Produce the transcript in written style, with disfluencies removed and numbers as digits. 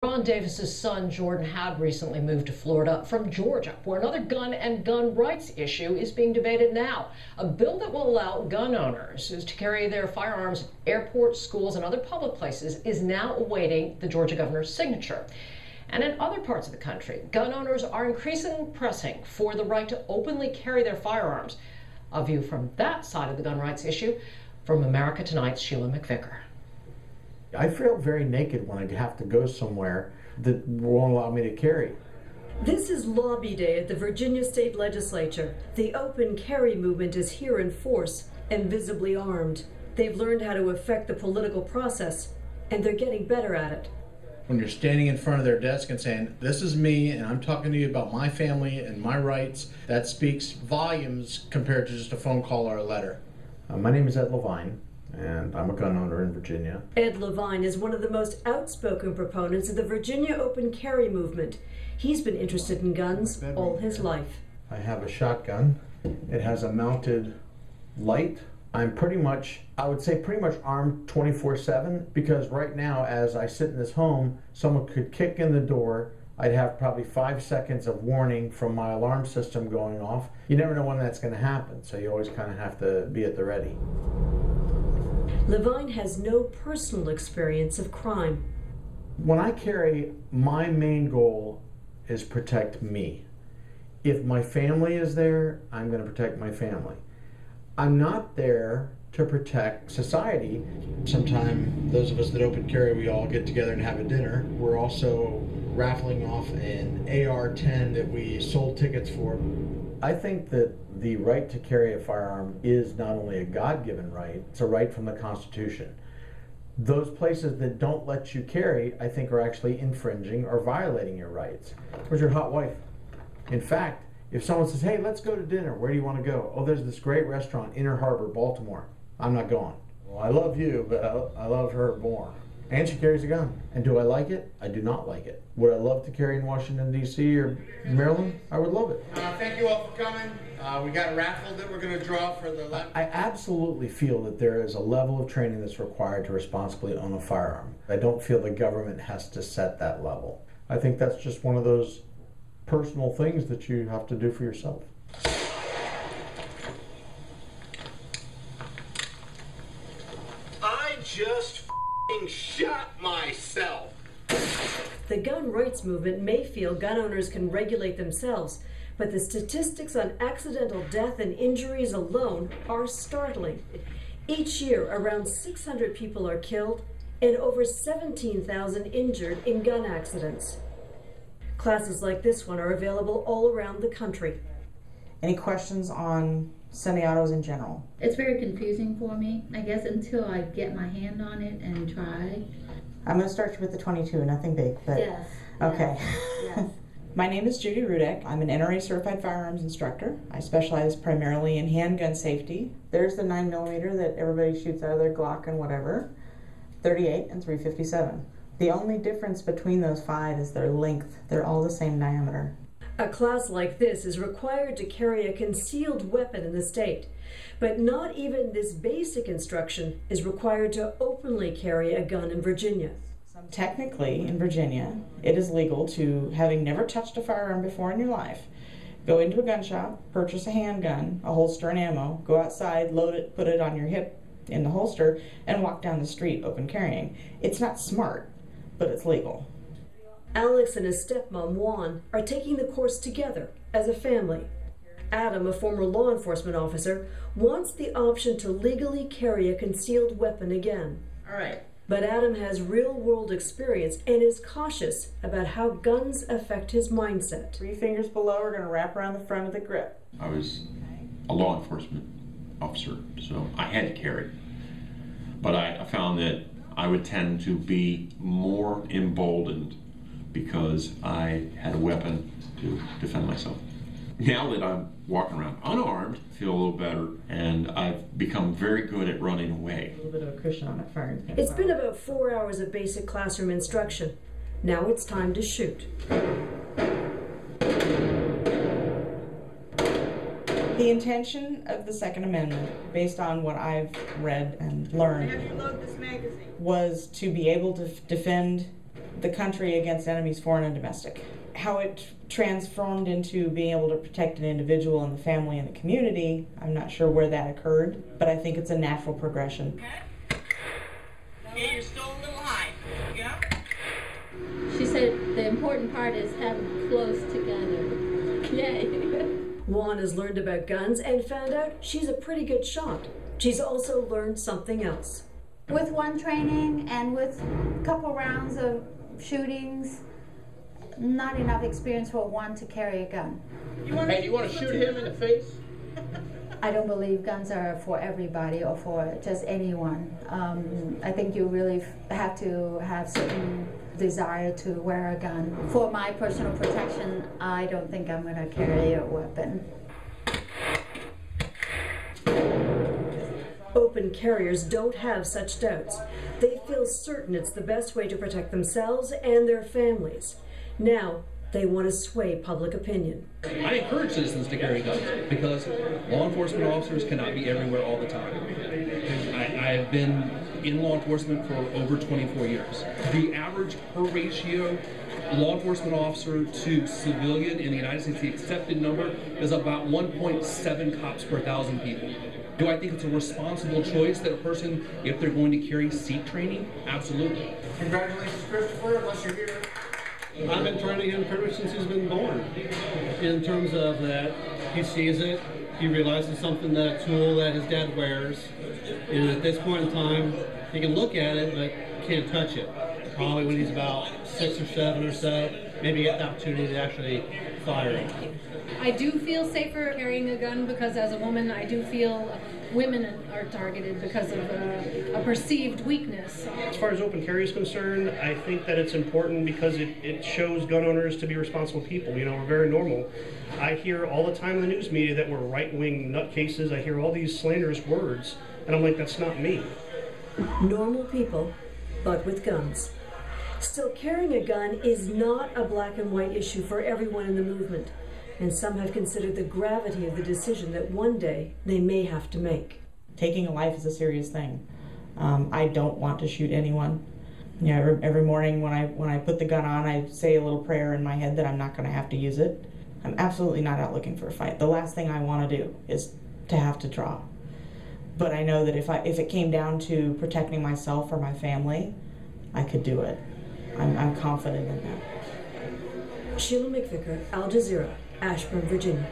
Ron Davis's son, Jordan, had recently moved to Florida from Georgia, where another gun and gun rights issue is being debated now. A bill that will allow gun owners to carry their firearms at airports, schools, and other public places is now awaiting the Georgia governor's signature. And in other parts of the country, gun owners are increasingly pressing for the right to openly carry their firearms. A view from that side of the gun rights issue from America Tonight's Sheila McVicker. I feel very naked when I have to go somewhere that won't allow me to carry. This is Lobby Day at the Virginia State Legislature. The open carry movement is here in force and visibly armed. They've learned how to affect the political process, and they're getting better at it. When you're standing in front of their desk and saying, this is me, and I'm talking to you about my family and my rights, that speaks volumes compared to just a phone call or a letter. My name is Ed Levine, and I'm a gun owner in Virginia. Ed Levine is one of the most outspoken proponents of the Virginia open carry movement. He's been interested in guns all his life. I have a shotgun. It has a mounted light. I'm pretty much armed 24/7, because right now, as I sit in this home, someone could kick in the door. I'd have probably 5 seconds of warning from my alarm system going off. You never know when that's going to happen, so you always kind of have to be at the ready. Levine has no personal experience of crime. When I carry, my main goal is protect me. If my family is there, I'm going to protect my family. I'm not there to protect society. Sometimes those of us that open carry, we all get together and have a dinner. We're also raffling off an AR-10 that we sold tickets for. I think that the right to carry a firearm is not only a God-given right, it's a right from the Constitution. Those places that don't let you carry, I think, are actually infringing or violating your rights. Where's your hot wife? In fact, if someone says, hey, let's go to dinner, where do you want to go? Oh, there's this great restaurant, Inner Harbor, Baltimore. I'm not going. Well, I love you, but I love her more. And she carries a gun. And do I like it? I do not like it. Would I love to carry in Washington, D.C. or Maryland? I would love it. Thank you all for coming. We got a raffle that we're going to draw for the... I absolutely feel that there is a level of training that's required to responsibly own a firearm. I don't feel the government has to set that level. I think that's just one of those personal things that you have to do for yourself. I just shot myself. The gun rights movement may feel gun owners can regulate themselves, but the statistics on accidental death and injuries alone are startling. Each year, around 600 people are killed and over 17,000 injured in gun accidents. Classes like this one are available all around the country. Any questions on semi-autos in general? It's very confusing for me, I guess, until I get my hand on it and try. I'm going to start you with the 22, nothing big, but yes. Okay. Yes. My name is Judy Rudek. I'm an NRA certified firearms instructor. I specialize primarily in handgun safety. There's the 9mm that everybody shoots out of their Glock and whatever, 38 and 357. The only difference between those 5 is their length. They're all the same diameter. A class like this is required to carry a concealed weapon in the state, but not even this basic instruction is required to openly carry a gun in Virginia. Technically, in Virginia, it is legal to, having never touched a firearm before in your life, go into a gun shop, purchase a handgun, a holster and ammo, go outside, load it, put it on your hip in the holster, and walk down the street open carrying. It's not smart, but it's legal. Alex and his stepmom, Juan, are taking the course together as a family. Adam, a former law enforcement officer, wants the option to legally carry a concealed weapon again. All right. But Adam has real-world experience and is cautious about how guns affect his mindset. 3 fingers below are going to wrap around the front of the grip. I was a law enforcement officer, so I had to carry. But I found that I would tend to be more emboldened because I had a weapon to defend myself. Now that I'm walking around unarmed, I feel a little better, and I've become very good at running away. A little bit of a cushion on it, firing. It's been about 4 hours of basic classroom instruction. Now it's time to shoot. The intention of the Second Amendment, based on what I've read and learned, was to be able to defend the country against enemies foreign and domestic. How it transformed into being able to protect an individual and the family and the community, I'm not sure where that occurred, but I think it's a natural progression. Okay, you're still a little high. Yeah? She said the important part is having close together. Yay. Juan has learned about guns and found out she's a pretty good shot. She's also learned something else. With one training and with a couple rounds of shootings, not enough experience for one to carry a gun. Hey, do you want to shoot him in the face? I don't believe guns are for everybody or for just anyone. I think you really have to have certain desire to wear a gun. For my personal protection, I don't think I'm going to carry a weapon. Open carriers don't have such doubts. They feel certain it's the best way to protect themselves and their families. Now, they want to sway public opinion. I encourage citizens to carry guns because law enforcement officers cannot be everywhere all the time. I have been in law enforcement for over 24 years. The average per ratio law enforcement officer to civilian in the United States, the accepted number is about 1.7 cops per 1,000 people. Do I think it's a responsible choice that a person, if they're going to carry seat training? Absolutely. Congratulations, Christopher, unless you're here. I've been training him pretty much since he's been born. In terms of that, he sees it, he realizes something that a tool that his dad wears, and at this point in time, he can look at it but can't touch it. Probably when he's about 6 or 7 or so, maybe get the opportunity to actually fire it. I do feel safer carrying a gun because as a woman, I do feel women are targeted because of a perceived weakness. As far as open carry is concerned, I think that it's important because it shows gun owners to be responsible people. You know, we're very normal. I hear all the time in the news media that we're right-wing nutcases. I hear all these slanderous words, and I'm like, that's not me. Normal people, but with guns. Still, carrying a gun is not a black and white issue for everyone in the movement, and some have considered the gravity of the decision that one day they may have to make. Taking a life is a serious thing. I don't want to shoot anyone. You know, every morning when I put the gun on, I say a little prayer in my head that I'm not going to have to use it. I'm absolutely not out looking for a fight. The last thing I want to do is to have to draw. But I know that if it came down to protecting myself or my family, I could do it. I'm confident in that. Sheila McVicker, Al Jazeera, Ashburn, Virginia.